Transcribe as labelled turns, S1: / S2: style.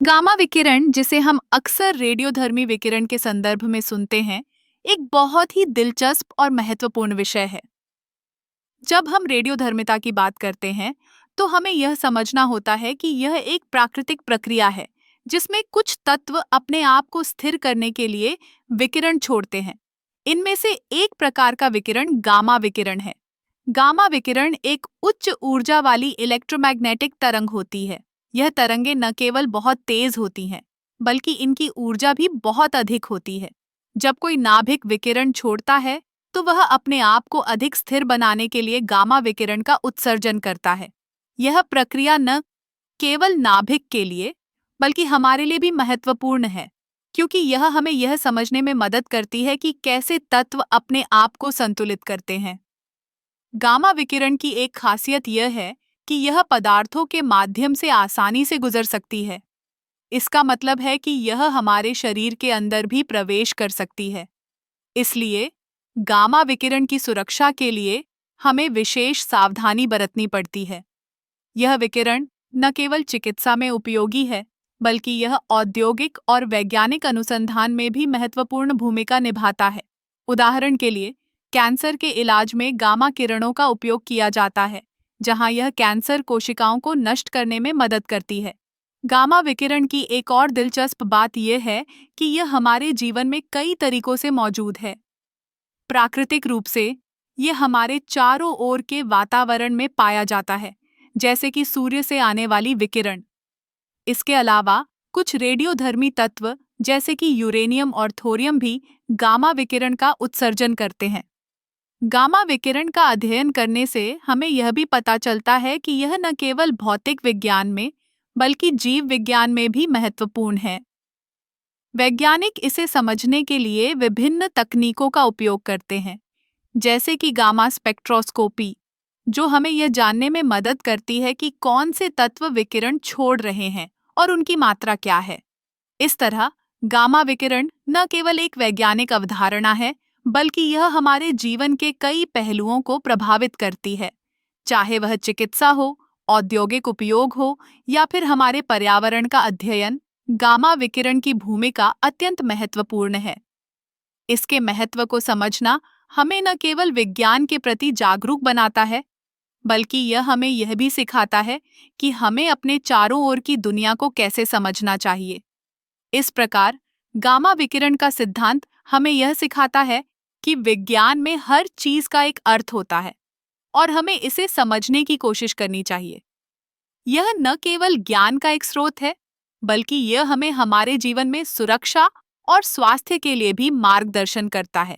S1: Gamma विकिरण, जिसे हम अक्सर रेडियोधर्मी विकिरण के संदर्भ में सुनते हैं, एक बहुत ही दिलचस्प और महत्वपूर्ण विषय है। जब हम रेडियोधर्मिता की बात करते हैं, तो हमें यह समझना होता है कि यह एक प्राकृतिक प्रक्रिया है, जिसमें कुछ तत्व अपने आप को स्थिर करने के लिए विकिरण छोड़ते हैं। इनमें से एक प्रकार का विकिरण गामा विकिरण है। गामा विकिरण एक उच्च ऊर्जा वाली इलेक्ट्रोमैग्नेटिक तरंग होती है। यह तरंगें न केवल बहुत तेज होती हैं, बल्कि इनकी ऊर्जा भी बहुत अधिक होती है। जब कोई नाभिक विकिरण छोड़ता है, तो वह अपने आप को अधिक स्थिर बनाने के लिए गामा विकिरण का उत्सर्जन करता है। यह प्रक्रिया न केवल नाभिक के लिए, बल्कि हमारे लिए भी महत्वपूर्ण है, क्योंकि यह हमें यह समझने में मदद करती है कि कैसे तत्व अपने आप को संतुलित करते हैं। गामा विकिरण की एक खासियत यह है कि यह पदार्थों के माध्यम से आसानी से गुजर सकती है। इसका मतलब है कि यह हमारे शरीर के अंदर भी प्रवेश कर सकती है। इसलिए गामा विकिरण की सुरक्षा के लिए हमें विशेष सावधानी बरतनी पड़ती है। यह विकिरण न केवल चिकित्सा में उपयोगी है, बल्कि यह औद्योगिक और वैज्ञानिक अनुसंधान में भी महत्वपूर्ण भूमिका निभाता है। उदाहरण के लिए, कैंसर के इलाज में गामा किरणों का उपयोग किया जाता है, जहां यह कैंसर कोशिकाओं को नष्ट करने में मदद करती है। गामा विकिरण की एक और दिलचस्प बात यह है कि यह हमारे जीवन में कई तरीकों से मौजूद है। प्राकृतिक रूप से यह हमारे चारों ओर के वातावरण में पाया जाता है, जैसे कि सूर्य से आने वाली विकिरण। इसके अलावा कुछ रेडियोधर्मी तत्व, जैसे कि यूरेनियम और थोरियम, भी गामा विकिरण का उत्सर्जन करते हैं। गामा विकिरण का अध्ययन करने से हमें यह भी पता चलता है कि यह न केवल भौतिक विज्ञान में, बल्कि जीव विज्ञान में भी महत्वपूर्ण है। वैज्ञानिक इसे समझने के लिए विभिन्न तकनीकों का उपयोग करते हैं, जैसे कि गामा स्पेक्ट्रोस्कोपी, जो हमें यह जानने में मदद करती है कि कौन से तत्व विकिरण छोड़ रहे हैं और उनकी मात्रा क्या है। इस तरह गामा विकिरण न केवल एक वैज्ञानिक अवधारणा है, बल्कि यह हमारे जीवन के कई पहलुओं को प्रभावित करती है, चाहे वह चिकित्सा हो, औद्योगिक उपयोग हो, या फिर हमारे पर्यावरण का अध्ययन। गामा विकिरण की भूमिका अत्यंत महत्वपूर्ण है। इसके महत्व को समझना हमें न केवल विज्ञान के प्रति जागरूक बनाता है, बल्कि यह हमें यह भी सिखाता है कि हमें अपने चारों ओर की दुनिया को कैसे समझना चाहिए। इस प्रकार गामा विकिरण का सिद्धांत हमें यह सिखाता है कि विज्ञान में हर चीज का एक अर्थ होता है और हमें इसे समझने की कोशिश करनी चाहिए। यह न केवल ज्ञान का एक स्रोत है, बल्कि यह हमें हमारे जीवन में सुरक्षा और स्वास्थ्य के लिए भी मार्गदर्शन करता है।